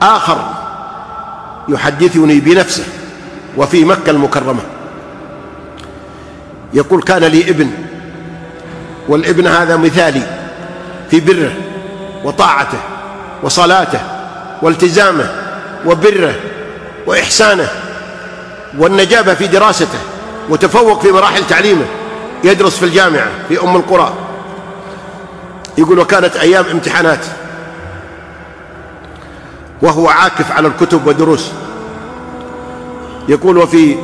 آخر يحدثني بنفسه وفي مكة المكرمة، يقول: كان لي ابن، والابن هذا مثالي في بره وطاعته وصلاته والتزامه وبره وإحسانه والنجابة في دراسته، متفوق في مراحل تعليمه، يدرس في الجامعة في أم القرى. يقول: وكانت أيام امتحانات وهو عاكف على الكتب والدروس. يقول: وفي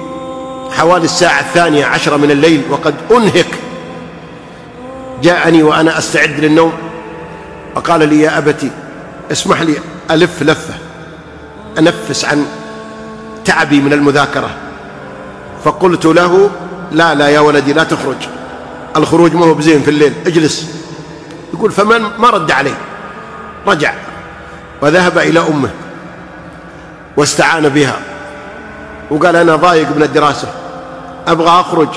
حوالي الساعة 12 من الليل وقد أنهك جاءني وأنا أستعد للنوم وقال لي: يا أبتي اسمح لي ألف لفة أنفس عن تعبي من المذاكرة. فقلت له: لا يا ولدي، لا تخرج، الخروج ما هو بزين في الليل، اجلس. يقول: فمن ما رد علي، رجع وذهب إلى أمه واستعان بها وقال: أنا ضايق من الدراسة، أبغى أخرج،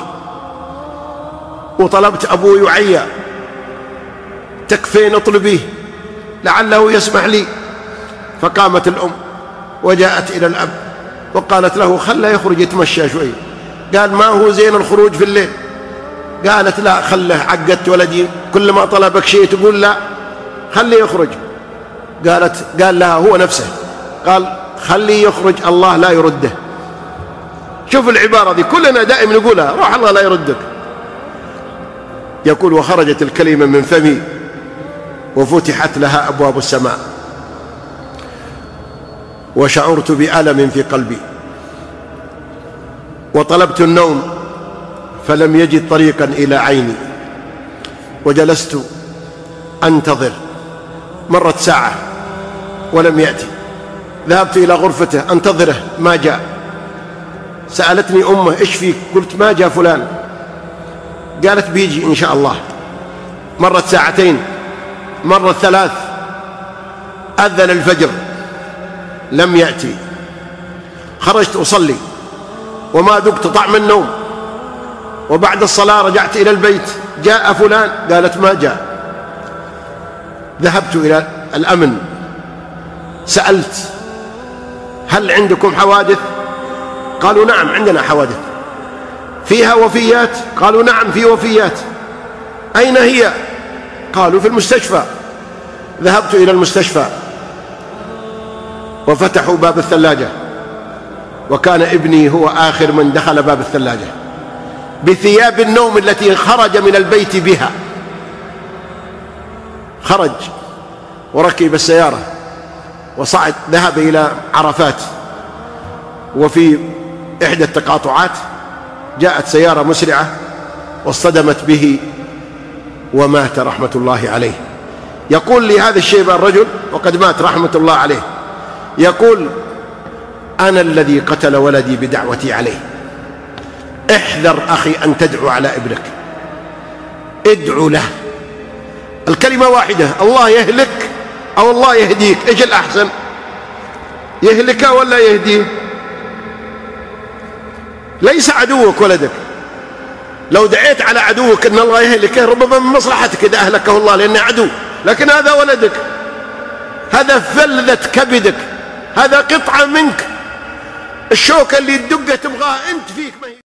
وطلبت أبوي يعيا، تكفين اطلبيه لعله يسمح لي. فقامت الأم وجاءت إلى الأب وقالت له: خله يخرج يتمشى شوي. قال: ما هو زين الخروج في الليل. قالت: لا خله، عقدت ولدي، كل ما طلبك شيء تقول لا، خليه يخرج. قال لها هو نفسه، قال: خليه يخرج، الله لا يرده. شوف العبارة دي كلنا دائما نقولها: روح الله لا يردك. يقول: وخرجت الكلمة من فمي وفتحت لها أبواب السماء، وشعرت بألم في قلبي، وطلبت النوم فلم يجد طريقا إلى عيني، وجلست أنتظر. مرت ساعة ولم يأتي، ذهبت إلى غرفته أنتظره ما جاء. سألتني أمه: إيش فيك؟ قلت: ما جاء فلان. قالت: بيجي إن شاء الله. مرت ساعتين، مرت 3، أذن الفجر لم يأتي. خرجت أصلي وما ذقت طعم النوم، وبعد الصلاة رجعت إلى البيت: جاء فلان؟ قالت: ما جاء. ذهبت إلى الأمن، سألت: هل عندكم حوادث؟ قالوا: نعم عندنا حوادث. فيها وفيات؟ قالوا: نعم في وفيات. أين هي؟ قالوا: في المستشفى. ذهبت إلى المستشفى وفتحوا باب الثلاجة، وكان ابني هو آخر من دخل باب الثلاجة بثياب النوم التي خرج من البيت بها. خرج وركب السيارة وصعد، ذهب إلى عرفات، وفي إحدى التقاطعات جاءت سيارة مسرعة واصطدمت به ومات رحمة الله عليه. يقول لي هذا الشيب الرجل وقد مات رحمة الله عليه، يقول: أنا الذي قتل ولدي بدعوتي عليه. احذر أخي أن تدعو على ابنك، ادعو له. الكلمة واحدة: الله يهلك أو الله يهديك، إيش الأحسن؟ يهلك ولا يهديه؟ ليس عدوك ولدك. لو دعيت على عدوك أن الله يهلكه ربما من مصلحتك إذا أهلكه الله لأنه عدو، لكن هذا ولدك، هذا فلذة كبدك، هذا قطعة منك، الشوكة اللي تدقها تبغاها أنت فيك ما هي.